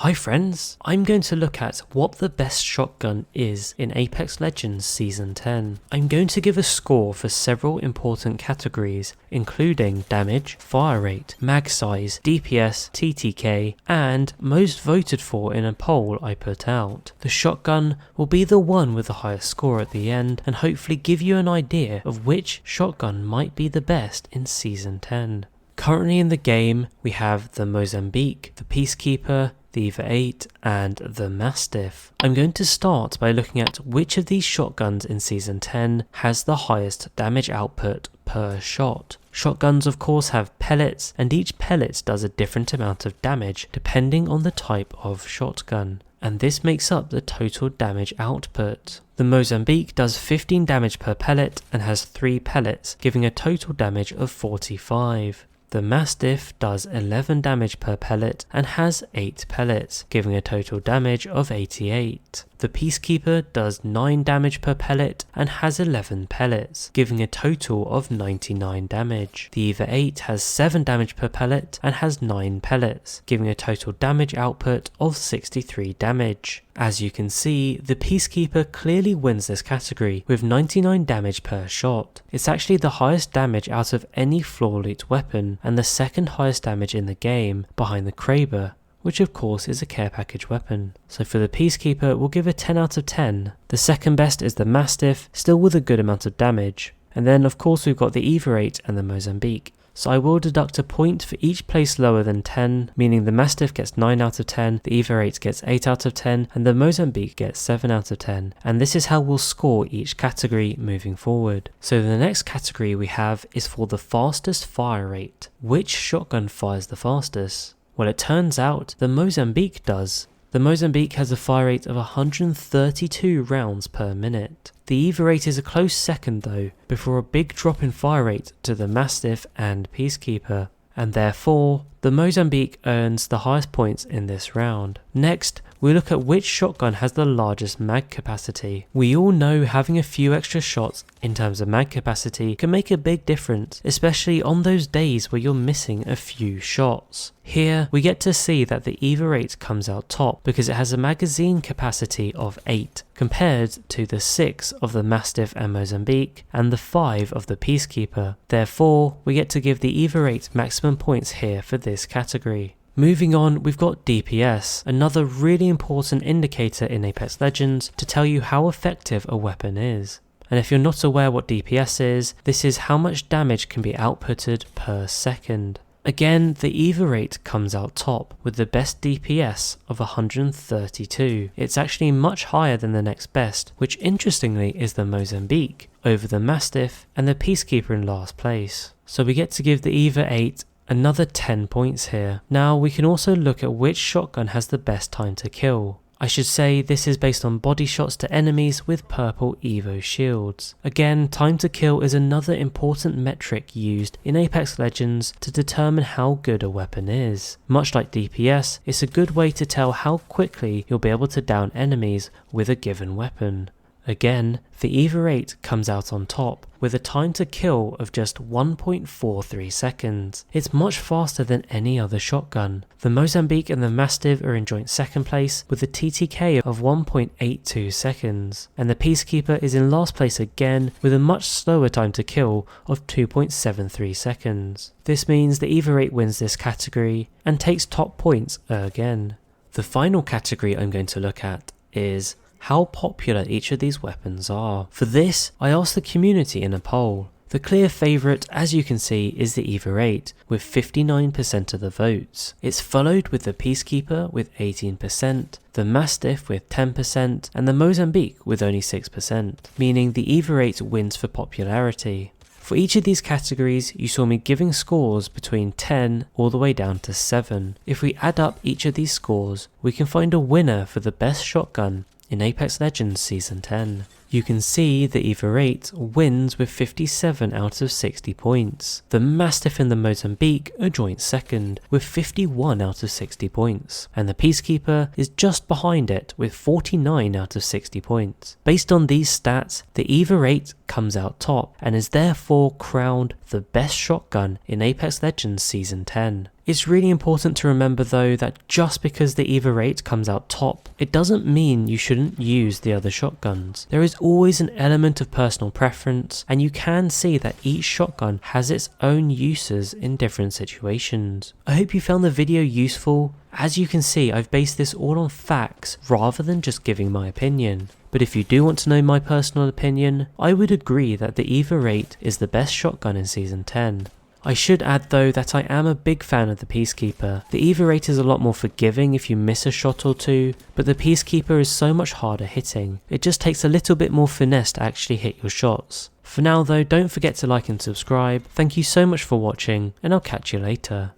Hi friends, I'm going to look at what the best shotgun is in Apex Legends Season 10. I'm going to give a score for several important categories, including damage, fire rate, mag size, DPS, TTK, and most voted for in a poll I put out. The shotgun will be the one with the highest score at the end and hopefully give you an idea of which shotgun might be the best in Season 10. Currently in the game, we have the Mozambique, the Peacekeeper, the Eva 8 and the Mastiff. I'm going to start by looking at which of these shotguns in Season 10 has the highest damage output per shot. Shotguns of course have pellets, and each pellet does a different amount of damage depending on the type of shotgun, and this makes up the total damage output. The Mozambique does 15 damage per pellet and has 3 pellets, giving a total damage of 45. The Mastiff does 11 damage per pellet and has 8 pellets, giving a total damage of 88. The Peacekeeper does 9 damage per pellet and has 11 pellets, giving a total of 99 damage. The Eva 8 has 7 damage per pellet and has 9 pellets, giving a total damage output of 63 damage. As you can see, the Peacekeeper clearly wins this category with 99 damage per shot. It's actually the highest damage out of any floor loot weapon and the second highest damage in the game, behind the Kraber, which of course is a care package weapon. So for the Peacekeeper, we'll give a 10 out of 10. The second best is the Mastiff, still with a good amount of damage. And then of course we've got the Eva 8 and the Mozambique. So I will deduct a point for each place lower than 10, meaning the Mastiff gets 9 out of 10, the Eva 8 gets 8 out of 10, and the Mozambique gets 7 out of 10. And this is how we'll score each category moving forward. So the next category we have is for the fastest fire rate. Which shotgun fires the fastest? Well, it turns out the Mozambique does. The Mozambique has a fire rate of 132 rounds per minute. The Eva 8 is a close second though, before a big drop in fire rate to the Mastiff and Peacekeeper, and therefore the Mozambique earns the highest points in this round. Next, we look at which shotgun has the largest mag capacity. We all know having a few extra shots in terms of mag capacity can make a big difference, especially on those days where you're missing a few shots. Here we get to see that the Eva 8 comes out top because it has a magazine capacity of 8 compared to the 6 of the Mastiff and Mozambique and the 5 of the Peacekeeper. Therefore, we get to give the Eva 8 maximum points here for this category. Moving on, we've got DPS, another really important indicator in Apex Legends to tell you how effective a weapon is. And if you're not aware what DPS is, this is how much damage can be outputted per second. Again, the Eva 8 comes out top with the best DPS of 132. It's actually much higher than the next best, which interestingly is the Mozambique, over the Mastiff and the Peacekeeper in last place. So we get to give the Eva 8 another 10 points here. Now we can also look at which shotgun has the best time to kill. I should say this is based on body shots to enemies with purple Evo shields. Again, time to kill is another important metric used in Apex Legends to determine how good a weapon is. Much like DPS, it's a good way to tell how quickly you'll be able to down enemies with a given weapon. Again, the Eva 8 comes out on top with a time to kill of just 1.43 seconds. It's much faster than any other shotgun. The Mozambique and the Mastiff are in joint second place with a TTK of 1.82 seconds, and the Peacekeeper is in last place again with a much slower time to kill of 2.73 seconds. This means the Eva 8 wins this category and takes top points again. The final category I'm going to look at is how popular each of these weapons are. For this, I asked the community in a poll. The clear favourite, as you can see, is the Eva 8 with 59% of the votes. It's followed with the Peacekeeper with 18%, the Mastiff with 10% and the Mozambique with only 6%, meaning the Eva 8 wins for popularity. For each of these categories, you saw me giving scores between 10 all the way down to 7. If we add up each of these scores, we can find a winner for the best shotgun in Apex Legends Season 10. You can see the EVA 8 wins with 57 out of 60 points. The Mastiff and the Mozambique are joint second with 51 out of 60 points, and the Peacekeeper is just behind it with 49 out of 60 points. Based on these stats, the EVA 8 comes out top and is therefore crowned the best shotgun in Apex Legends Season 10. It's really important to remember though that just because the EVA 8 comes out top, it doesn't mean you shouldn't use the other shotguns. There is always an element of personal preference, and you can see that each shotgun has its own uses in different situations. I hope you found the video useful. As you can see, I've based this all on facts rather than just giving my opinion. But if you do want to know my personal opinion, I would agree that the EVA 8 is the best shotgun in Season 10. I should add though that I am a big fan of the Peacekeeper. The EVA 8 is a lot more forgiving if you miss a shot or two, but the Peacekeeper is so much harder hitting. It just takes a little bit more finesse to actually hit your shots. For now though, don't forget to like and subscribe. Thank you so much for watching, and I'll catch you later.